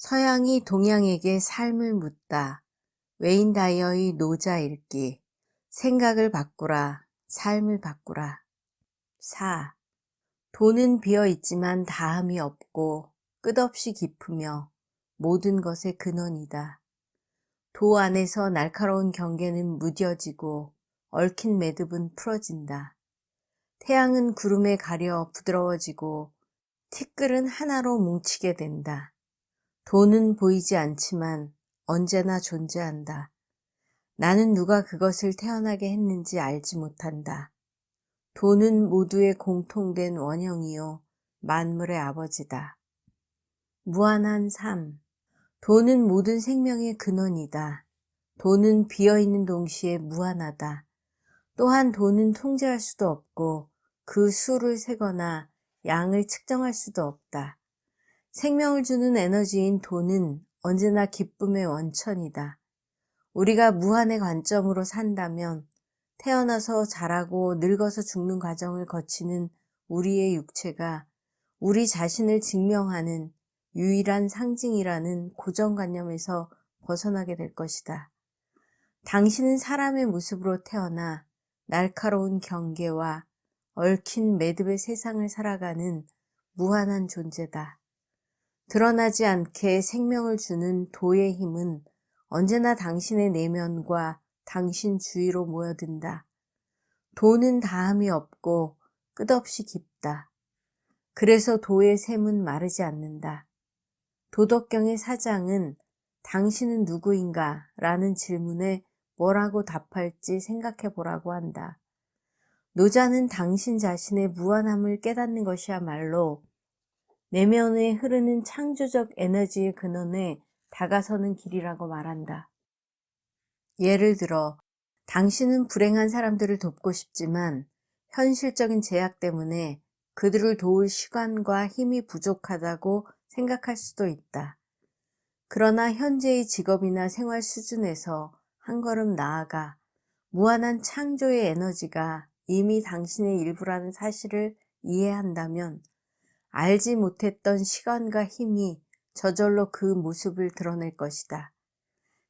서양이 동양에게 삶을 묻다. 웨인 다이어의 노자 읽기. 생각을 바꾸라. 삶을 바꾸라. 4. 돈은 비어 있지만 다함이 없고 끝없이 깊으며 모든 것의 근원이다. 도 안에서 날카로운 경계는 무뎌지고 얽힌 매듭은 풀어진다. 태양은 구름에 가려 부드러워지고 티끌은 하나로 뭉치게 된다. 돈은 보이지 않지만 언제나 존재한다. 나는 누가 그것을 태어나게 했는지 알지 못한다. 돈은 모두의 공통된 원형이요 만물의 아버지다. 무한한 삶. 돈은 모든 생명의 근원이다. 돈은 비어있는 동시에 무한하다. 또한 돈은 통제할 수도 없고 그 수를 세거나 양을 측정할 수도 없다. 생명을 주는 에너지인 돈은 언제나 기쁨의 원천이다. 우리가 무한의 관점으로 산다면 태어나서 자라고 늙어서 죽는 과정을 거치는 우리의 육체가 우리 자신을 증명하는 유일한 상징이라는 고정관념에서 벗어나게 될 것이다. 당신은 사람의 모습으로 태어나 날카로운 경계와 얽힌 매듭의 세상을 살아가는 무한한 존재다. 드러나지 않게 생명을 주는 도의 힘은 언제나 당신의 내면과 당신 주위로 모여든다. 도는 다함이 없고 끝없이 깊다. 그래서 도의 샘은 마르지 않는다. 도덕경의 사장은 당신은 누구인가? 라는 질문에 뭐라고 답할지 생각해 보라고 한다. 노자는 당신 자신의 무한함을 깨닫는 것이야말로 내면에 흐르는 창조적 에너지의 근원에 다가서는 길이라고 말한다. 예를 들어, 당신은 불행한 사람들을 돕고 싶지만 현실적인 제약 때문에 그들을 도울 시간과 힘이 부족하다고 생각할 수도 있다. 그러나 현재의 직업이나 생활 수준에서 한 걸음 나아가 무한한 창조의 에너지가 이미 당신의 일부라는 사실을 이해한다면 알지 못했던 시간과 힘이 저절로 그 모습을 드러낼 것이다.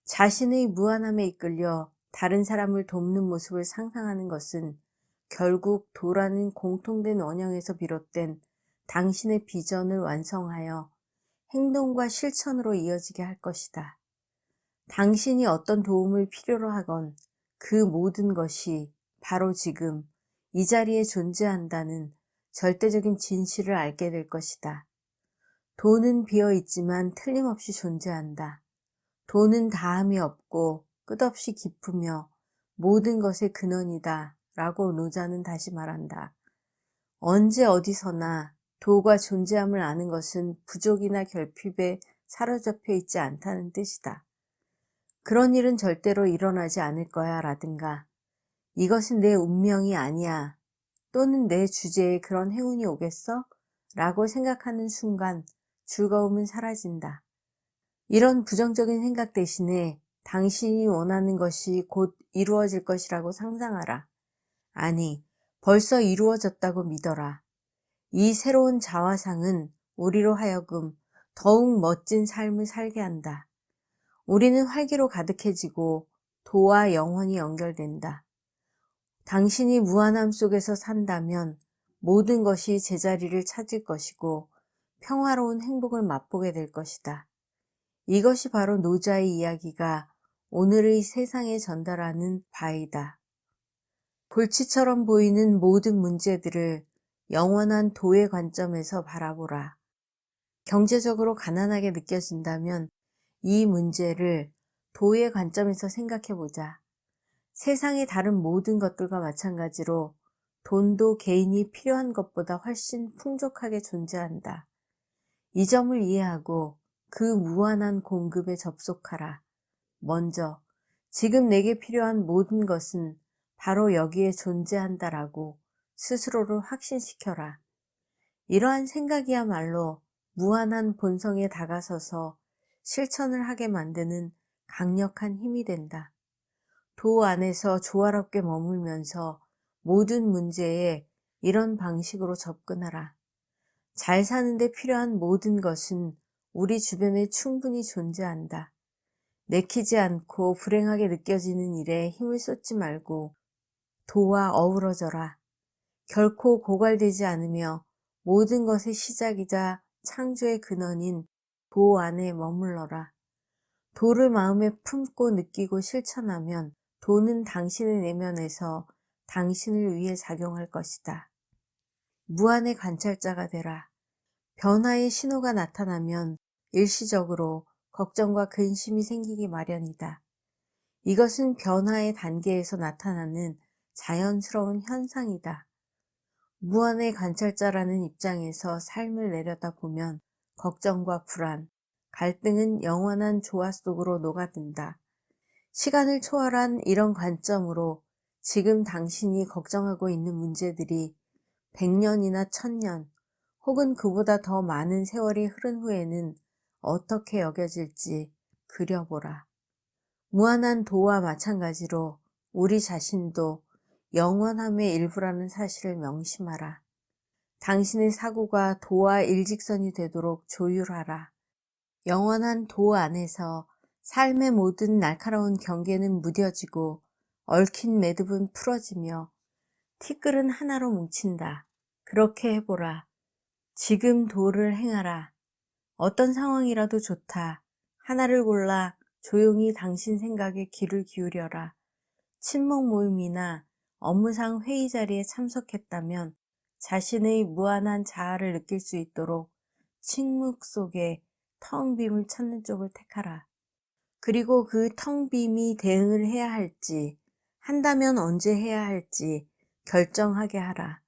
자신의 무한함에 이끌려 다른 사람을 돕는 모습을 상상하는 것은 결국 도라는 공통된 원형에서 비롯된 당신의 비전을 완성하여 행동과 실천으로 이어지게 할 것이다. 당신이 어떤 도움을 필요로 하건 그 모든 것이 바로 지금 이 자리에 존재한다는 절대적인 진실을 알게 될 것이다. 돈은 비어 있지만 틀림없이 존재한다. 돈은 다함이 없고 끝없이 깊으며 모든 것의 근원이다 라고 노자는 다시 말한다. 언제 어디서나 도가 존재함을 아는 것은 부족이나 결핍에 사로잡혀 있지 않다는 뜻이다. 그런 일은 절대로 일어나지 않을 거야 라든가 이것은 내 운명이 아니야 또는 내 주제에 그런 행운이 오겠어? 라고 생각하는 순간 즐거움은 사라진다. 이런 부정적인 생각 대신에 당신이 원하는 것이 곧 이루어질 것이라고 상상하라. 아니, 벌써 이루어졌다고 믿어라. 이 새로운 자화상은 우리로 하여금 더욱 멋진 삶을 살게 한다. 우리는 활기로 가득해지고 도와 영혼이 연결된다. 당신이 무한함 속에서 산다면 모든 것이 제자리를 찾을 것이고 평화로운 행복을 맛보게 될 것이다. 이것이 바로 노자의 이야기가 오늘의 세상에 전달하는 바이다. 골치처럼 보이는 모든 문제들을 영원한 도의 관점에서 바라보라. 경제적으로 가난하게 느껴진다면 이 문제를 도의 관점에서 생각해보자. 세상의 다른 모든 것들과 마찬가지로 돈도 개인이 필요한 것보다 훨씬 풍족하게 존재한다. 이 점을 이해하고 그 무한한 공급에 접속하라. 먼저 지금 내게 필요한 모든 것은 바로 여기에 존재한다라고 스스로를 확신시켜라. 이러한 생각이야말로 무한한 본성에 다가서서 실천을 하게 만드는 강력한 힘이 된다. 도 안에서 조화롭게 머물면서 모든 문제에 이런 방식으로 접근하라. 잘 사는데 필요한 모든 것은 우리 주변에 충분히 존재한다. 내키지 않고 불행하게 느껴지는 일에 힘을 쏟지 말고 도와 어우러져라. 결코 고갈되지 않으며 모든 것의 시작이자 창조의 근원인 도 안에 머물러라. 도를 마음에 품고 느끼고 실천하면 도는 당신의 내면에서 당신을 위해 작용할 것이다. 무한의 관찰자가 되라. 변화의 신호가 나타나면 일시적으로 걱정과 근심이 생기기 마련이다. 이것은 변화의 단계에서 나타나는 자연스러운 현상이다. 무한의 관찰자라는 입장에서 삶을 내려다보면 걱정과 불안, 갈등은 영원한 조화 속으로 녹아든다. 시간을 초월한 이런 관점으로 지금 당신이 걱정하고 있는 문제들이 100년이나 1000년 혹은 그보다 더 많은 세월이 흐른 후에는 어떻게 여겨질지 그려보라. 무한한 도와 마찬가지로 우리 자신도 영원함의 일부라는 사실을 명심하라. 당신의 사고가 도와 일직선이 되도록 조율하라. 영원한 도 안에서 삶의 모든 날카로운 경계는 무뎌지고 얽힌 매듭은 풀어지며 티끌은 하나로 뭉친다. 그렇게 해보라. 지금 도를 행하라. 어떤 상황이라도 좋다. 하나를 골라 조용히 당신 생각에 귀를 기울여라. 친목 모임이나 업무상 회의 자리에 참석했다면 자신의 무한한 자아를 느낄 수 있도록 침묵 속에 텅 빔을 찾는 쪽을 택하라. 그리고 그 텅 빔이 대응을 해야 할지, 한다면 언제 해야 할지 결정하게 하라.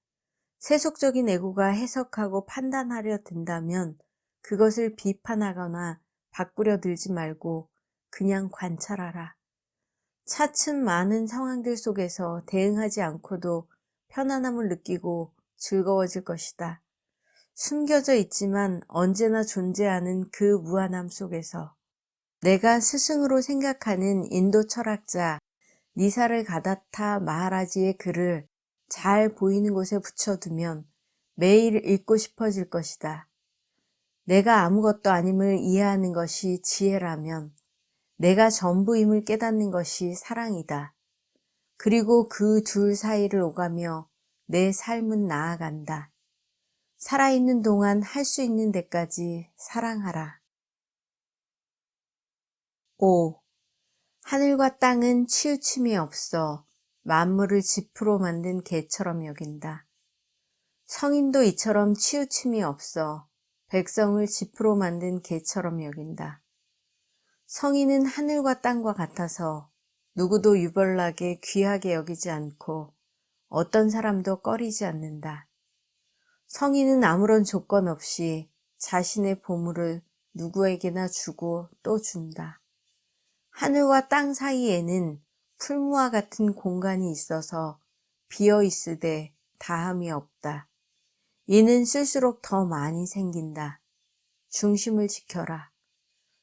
세속적인 에고가 해석하고 판단하려 든다면 그것을 비판하거나 바꾸려 들지 말고 그냥 관찰하라. 차츰 많은 상황들 속에서 대응하지 않고도 편안함을 느끼고 즐거워질 것이다. 숨겨져 있지만 언제나 존재하는 그 무한함 속에서 내가 스승으로 생각하는 인도 철학자 니사르 가다타 마하라지의 글을 잘 보이는 곳에 붙여두면 매일 읽고 싶어질 것이다. 내가 아무것도 아님을 이해하는 것이 지혜라면 내가 전부임을 깨닫는 것이 사랑이다. 그리고 그 둘 사이를 오가며 내 삶은 나아간다. 살아있는 동안 할 수 있는 데까지 사랑하라. 5. 하늘과 땅은 치우침이 없어 만물을 지프로 만든 개처럼 여긴다. 성인도 이처럼 치우침이 없어 백성을 지프로 만든 개처럼 여긴다. 성인은 하늘과 땅과 같아서 누구도 유별나게 귀하게 여기지 않고 어떤 사람도 꺼리지 않는다. 성인은 아무런 조건 없이 자신의 보물을 누구에게나 주고 또 준다. 하늘과 땅 사이에는 풀무와 같은 공간이 있어서 비어 있으되 다함이 없다. 이는 쓸수록 더 많이 생긴다. 중심을 지켜라.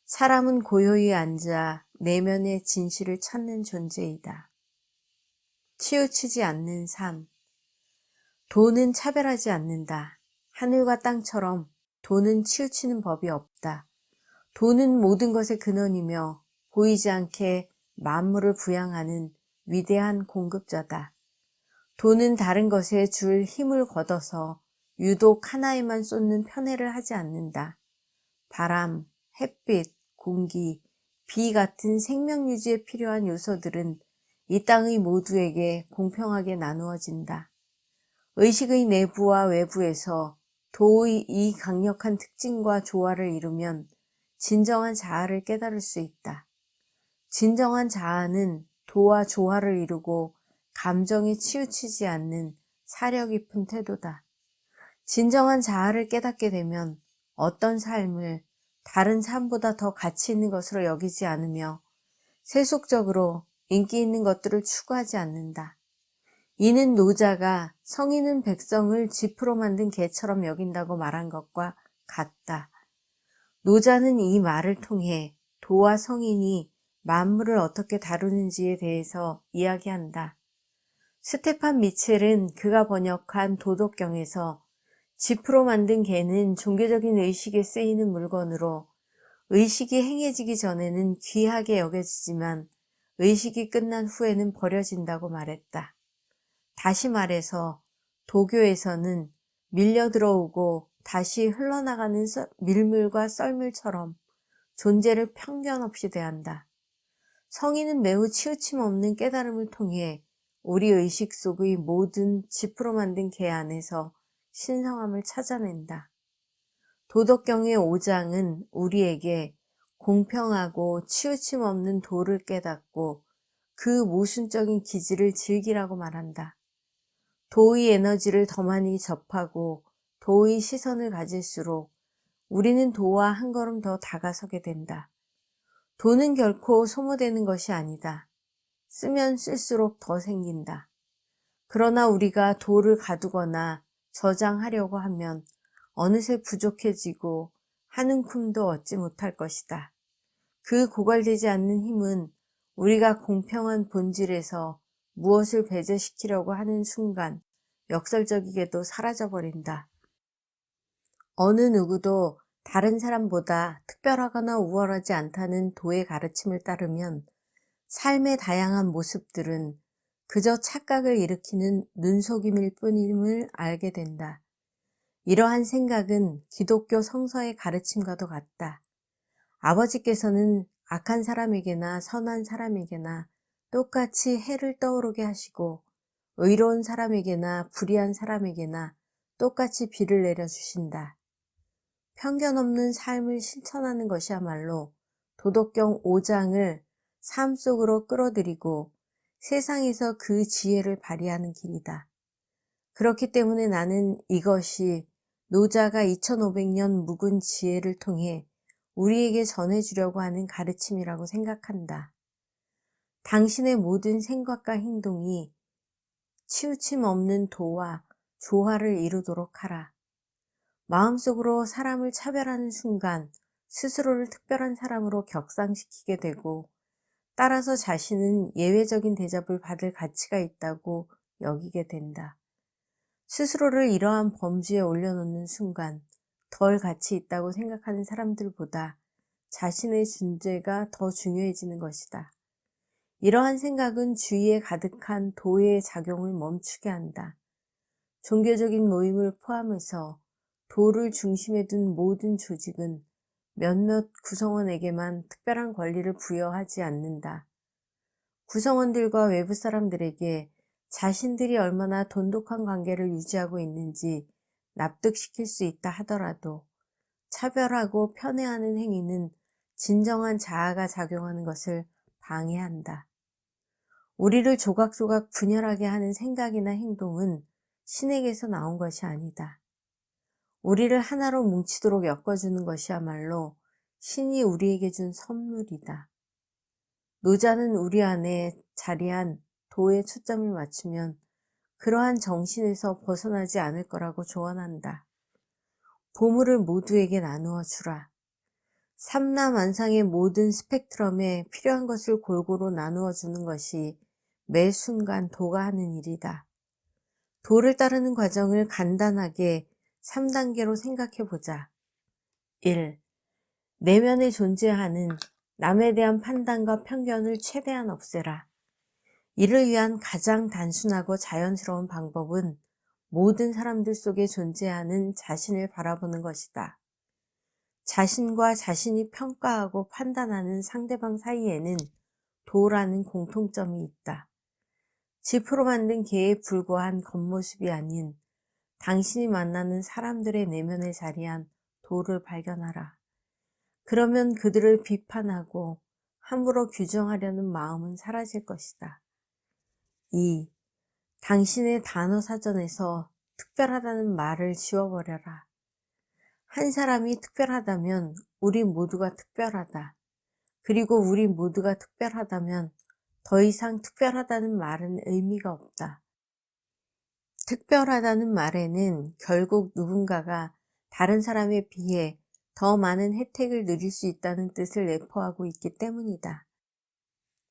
사람은 고요히 앉아 내면의 진실을 찾는 존재이다. 치우치지 않는 삶. 도는 차별하지 않는다. 하늘과 땅처럼 도는 치우치는 법이 없다. 도는 모든 것의 근원이며 보이지 않게 만물을 부양하는 위대한 공급자다. 도는 다른 것에 줄 힘을 걷어서 유독 하나에만 쏟는 편애를 하지 않는다. 바람, 햇빛, 공기, 비 같은 생명 유지에 필요한 요소들은 이 땅의 모두에게 공평하게 나누어진다. 의식의 내부와 외부에서 도의 이 강력한 특징과 조화를 이루면 진정한 자아를 깨달을 수 있다. 진정한 자아는 도와 조화를 이루고 감정에 치우치지 않는 사려 깊은 태도다. 진정한 자아를 깨닫게 되면 어떤 삶을 다른 삶보다 더 가치 있는 것으로 여기지 않으며 세속적으로 인기 있는 것들을 추구하지 않는다. 이는 노자가 성인은 백성을 지프로 만든 개처럼 여긴다고 말한 것과 같다. 노자는 이 말을 통해 도와 성인이 만물을 어떻게 다루는지에 대해서 이야기한다. 스테판 미첼은 그가 번역한 도덕경에서 지프로 만든 개는 종교적인 의식에 쓰이는 물건으로 의식이 행해지기 전에는 귀하게 여겨지지만 의식이 끝난 후에는 버려진다고 말했다. 다시 말해서 도교에서는 밀려 들어오고 다시 흘러나가는 밀물과 썰물처럼 존재를 편견 없이 대한다. 성인은 매우 치우침 없는 깨달음을 통해 우리 의식 속의 모든 지프로 만든 개 안에서 신성함을 찾아낸다. 도덕경의 5장은 우리에게 공평하고 치우침 없는 도를 깨닫고 그 모순적인 기질을 즐기라고 말한다. 도의 에너지를 더 많이 접하고 도의 시선을 가질수록 우리는 도와 한 걸음 더 다가서게 된다. 도는 결코 소모되는 것이 아니다. 쓰면 쓸수록 더 생긴다. 그러나 우리가 도를 가두거나 저장하려고 하면 어느새 부족해지고 한 움큼도 얻지 못할 것이다. 그 고갈되지 않는 힘은 우리가 공평한 본질에서 무엇을 배제시키려고 하는 순간 역설적이게도 사라져버린다. 어느 누구도 다른 사람보다 특별하거나 우월하지 않다는 도의 가르침을 따르면 삶의 다양한 모습들은 그저 착각을 일으키는 눈속임일 뿐임을 알게 된다. 이러한 생각은 기독교 성서의 가르침과도 같다. 아버지께서는 악한 사람에게나 선한 사람에게나 똑같이 해를 떠오르게 하시고 의로운 사람에게나 불의한 사람에게나 똑같이 비를 내려주신다. 편견 없는 삶을 실천하는 것이야말로 도덕경 5장을 삶 속으로 끌어들이고 세상에서 그 지혜를 발휘하는 길이다. 그렇기 때문에 나는 이것이 노자가 2500년 묵은 지혜를 통해 우리에게 전해주려고 하는 가르침이라고 생각한다. 당신의 모든 생각과 행동이 치우침 없는 도와 조화를 이루도록 하라. 마음속으로 사람을 차별하는 순간 스스로를 특별한 사람으로 격상시키게 되고 따라서 자신은 예외적인 대접을 받을 가치가 있다고 여기게 된다. 스스로를 이러한 범주에 올려놓는 순간 덜 가치 있다고 생각하는 사람들보다 자신의 존재가 더 중요해지는 것이다. 이러한 생각은 주위에 가득한 도의 작용을 멈추게 한다. 종교적인 모임을 포함해서 도를 중심에 둔 모든 조직은 몇몇 구성원에게만 특별한 권리를 부여하지 않는다. 구성원들과 외부 사람들에게 자신들이 얼마나 돈독한 관계를 유지하고 있는지 납득시킬 수 있다 하더라도 차별하고 편애하는 행위는 진정한 자아가 작용하는 것을 방해한다. 우리를 조각조각 분열하게 하는 생각이나 행동은 신에게서 나온 것이 아니다. 우리를 하나로 뭉치도록 엮어주는 것이야말로 신이 우리에게 준 선물이다. 노자는 우리 안에 자리한 도에 초점을 맞추면 그러한 정신에서 벗어나지 않을 거라고 조언한다. 보물을 모두에게 나누어 주라. 삼라만상의 모든 스펙트럼에 필요한 것을 골고루 나누어 주는 것이 매 순간 도가 하는 일이다. 도를 따르는 과정을 간단하게 3단계로 생각해 보자. 1. 내면에 존재하는 남에 대한 판단과 편견을 최대한 없애라. 이를 위한 가장 단순하고 자연스러운 방법은 모든 사람들 속에 존재하는 자신을 바라보는 것이다. 자신과 자신이 평가하고 판단하는 상대방 사이에는 도라는 공통점이 있다. 지프로 만든 개에 불과한 겉모습이 아닌 당신이 만나는 사람들의 내면에 자리한 도를 발견하라. 그러면 그들을 비판하고 함부로 규정하려는 마음은 사라질 것이다. 2. 당신의 단어 사전에서 특별하다는 말을 지워버려라. 한 사람이 특별하다면 우리 모두가 특별하다. 그리고 우리 모두가 특별하다면 더 이상 특별하다는 말은 의미가 없다. 특별하다는 말에는 결국 누군가가 다른 사람에 비해 더 많은 혜택을 누릴 수 있다는 뜻을 내포하고 있기 때문이다.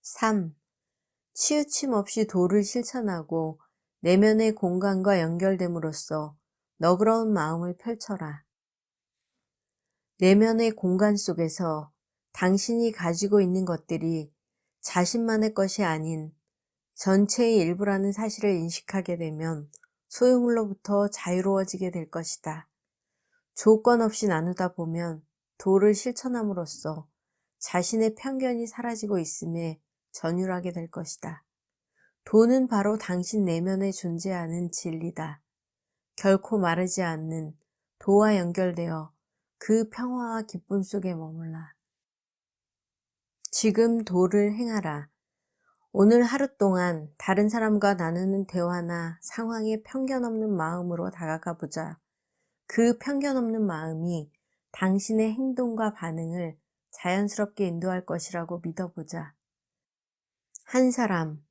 3. 치우침 없이 도를 실천하고 내면의 공간과 연결됨으로써 너그러운 마음을 펼쳐라. 내면의 공간 속에서 당신이 가지고 있는 것들이 자신만의 것이 아닌 전체의 일부라는 사실을 인식하게 되면 소유물로부터 자유로워지게 될 것이다. 조건 없이 나누다 보면 도를 실천함으로써 자신의 편견이 사라지고 있음에 전율하게 될 것이다. 도는 바로 당신 내면에 존재하는 진리다. 결코 마르지 않는 도와 연결되어 그 평화와 기쁨 속에 머물라. 지금 도를 행하라. 오늘 하루 동안 다른 사람과 나누는 대화나 상황에 편견 없는 마음으로 다가가 보자. 그 편견 없는 마음이 당신의 행동과 반응을 자연스럽게 인도할 것이라고 믿어보자. 한 사람,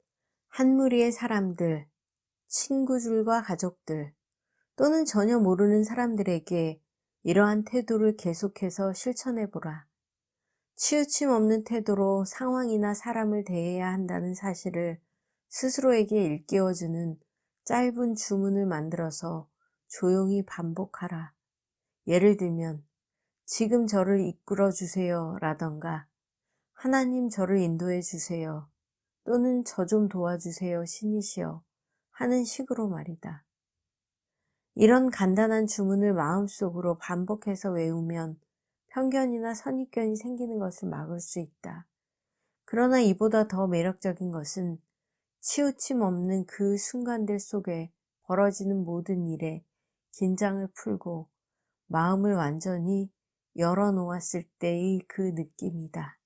한 무리의 사람들, 친구들과 가족들, 또는 전혀 모르는 사람들에게 이러한 태도를 계속해서 실천해보라. 치우침 없는 태도로 상황이나 사람을 대해야 한다는 사실을 스스로에게 일깨워주는 짧은 주문을 만들어서 조용히 반복하라. 예를 들면, 지금 저를 이끌어 주세요 라던가, 하나님 저를 인도해 주세요, 또는 저 좀 도와주세요 신이시여 하는 식으로 말이다. 이런 간단한 주문을 마음속으로 반복해서 외우면 편견이나 선입견이 생기는 것을 막을 수 있다. 그러나 이보다 더 매력적인 것은 치우침 없는 그 순간들 속에 벌어지는 모든 일에 긴장을 풀고 마음을 완전히 열어놓았을 때의 그 느낌이다.